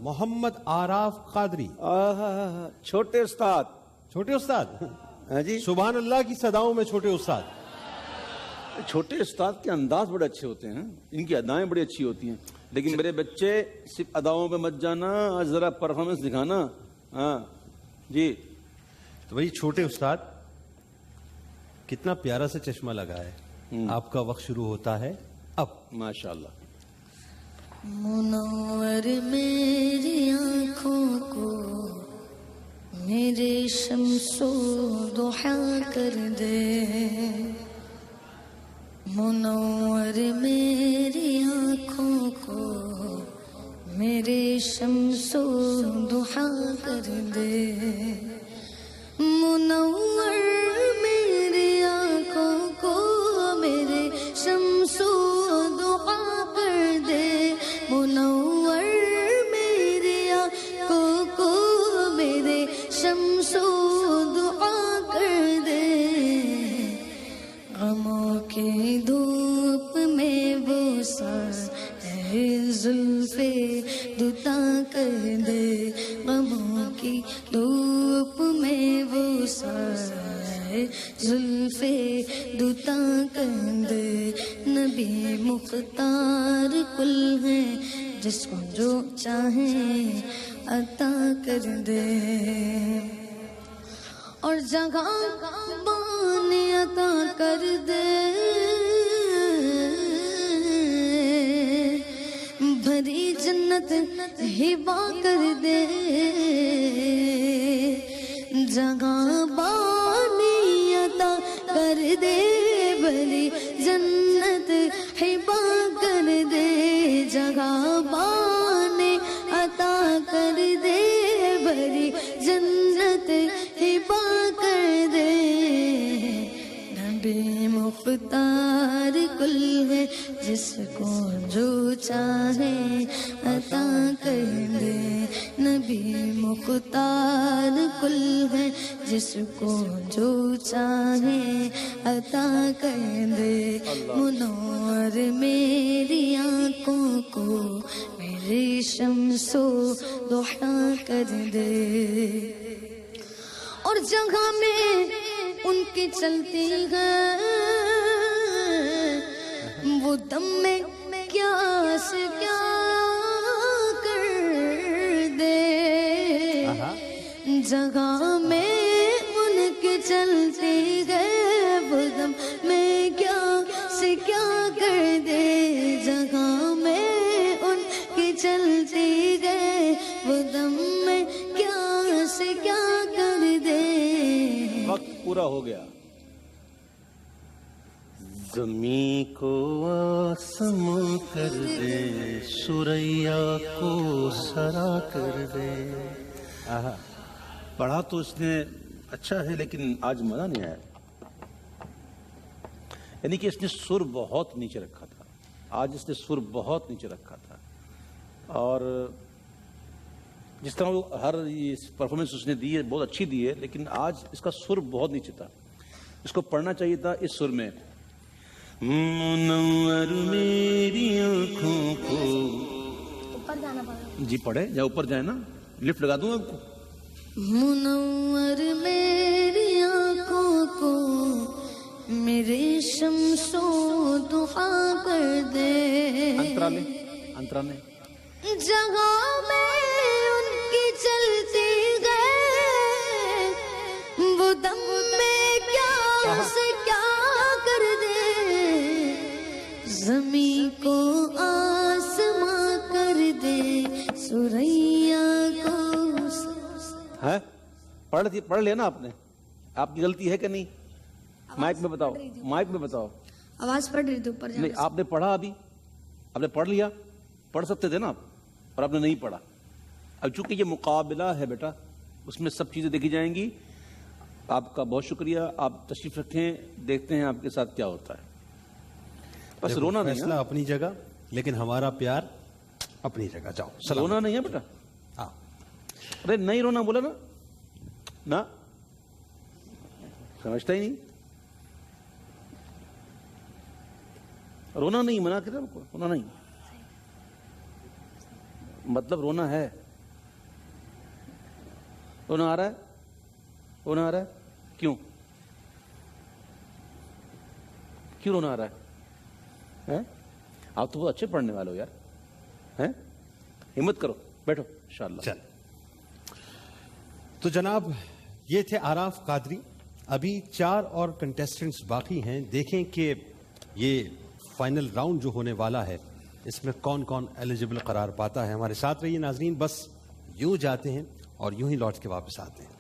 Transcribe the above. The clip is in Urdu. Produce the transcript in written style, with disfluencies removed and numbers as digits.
محمد آراف قادری. چھوٹے استاد. چھوٹے استاد. ہاں جی. سبحان اللہ کی صداؤں میں چھوٹے استاد. چھوٹے استاد کے انداز بڑے اچھے ہوتے ہیں, ان کی ادائیں بڑی اچھی ہوتی ہیں, لیکن میرے بچے صرف اداؤں پہ مت جانا, آج ذرا پرفارمنس دکھانا. ہاں جی. تو بھائی چھوٹے استاد, کتنا پیارا سا چشمہ لگا ہے. آپ کا وقت شروع ہوتا ہے اب. ماشاء اللہ. منور میری آنکھوں کو میرے شمس و ضحا کر دے, منور میری آنکھوں کو میرے شمس و ضحا کر دے, منور میری آنکھوں کو میرے شمس و ضحا کر دے, منور میری آنکھوں کو میرے شمس و ضحا کر دے, غموں کی دھوپ میں وہ سایہ زلف دوتا کر دے, غموں کی دھوپ میں وہ سایہ زلف دوتا کر دے, نبی مختار کل ہے جس کو جو چاہے عطا کر دے, اور جگہ بان عطا کر دے, بھری جنت ہبا کر دے, جگہ بان عطا کر دے, بھری جنت ہبا کر دے, جگہ بان عطا کر دے, بھری جنت ہبا کر دے, نبی مختار کل ہے جس کو جو چاہے عطا کر دے, نبی مختار کل ہے جس کو جو چاہے عطا کر دے, منور میری آنکھوں کو میری شمس و ضحا کر دے, اور جگہ میں ان کی چلتی ہے وہ دم میں کیا سے کیا کر دے, جگہ میں ان کی چلتی ہے وہ دم میں کیا سے کیا کر دے, جگہ میں ان کی چلتی ہے وہ دم میں کیا سے کیا کر دے. وقت پورا ہو گیا. زمین کو آسمان کر دے, سوریا کو سرا کر دے. پڑھا تو اس نے اچھا ہے لیکن آج مزہ نہیں آیا, یعنی کہ اس نے سر بہت نیچے رکھا تھا, آج اس نے سر بہت نیچے رکھا تھا, اور جس طرح وہ ہر پرفارمنس اس نے دی ہے بہت اچھی دی ہے, لیکن آج اس کا سر بہت نیچے تھا. اس کو پڑھنا چاہیے تھا اس سر میں, منور میری آنکھوں کو. اوپر جانا پڑا. جی پڑھے, یا اوپر جائیں نا, لفٹ لگا دوں آپ کو. منور میری آنکھوں کو میرے شمس و ضحا کر دے, انترا لے, انترا لے. جگہ میں ان کی چلتی گئے وہ دم میں کیا سے کیا کر دے, زمین کو آسماں کر دے, سوریا کو. ہے پڑھ لیا نا آپ نے, آپ کی غلطی ہے کہ نہیں؟ مائک میں بتاؤ, مائک میں بتاؤ. آواز پڑھ رہی تھی اوپر نہیں, آپ نے پڑھا ابھی, آپ نے پڑھ لیا, پڑھ سکتے تھے نا آپ, اور آپ نے نہیں پڑھا. اب چونکہ یہ مقابلہ ہے بیٹا, اس میں سب چیزیں دیکھی جائیں گی. آپ کا بہت شکریہ, آپ تشریف رکھیں, دیکھتے ہیں آپ کے ساتھ کیا ہوتا ہے. بس رونا نہیں, فیصلہ اپنی جگہ لیکن ہمارا پیار اپنی جگہ. جاؤ, رونا نہیں ہے بیٹا. ہاں, ارے نہیں رونا بولا نا, سمجھتا ہی نہیں. رونا نہیں, منع کر رہا, رونا نہیں, مطلب رونا ہے. رونا آ رہا ہے؟ رونا آ رہا ہے؟ کیوں رونا آ رہا ہے؟ آپ تو بہت اچھے پڑھنے والے ہو یار، ہیں؟ ہمت کرو، بیٹھو انشاءاللہ۔ چل تو جناب یہ تھے آراف قادری۔ ابھی 4 اور کنٹیسٹنٹس باقی ہیں، دیکھیں کہ یہ فائنل راؤنڈ جو ہونے والا ہے اس میں کون کون ایلیجبل قرار پاتا ہے۔ ہمارے ساتھ رہیے ناظرین، بس یوں جاتے ہیں اور یوں ہی لوٹ کے واپس آتے ہیں۔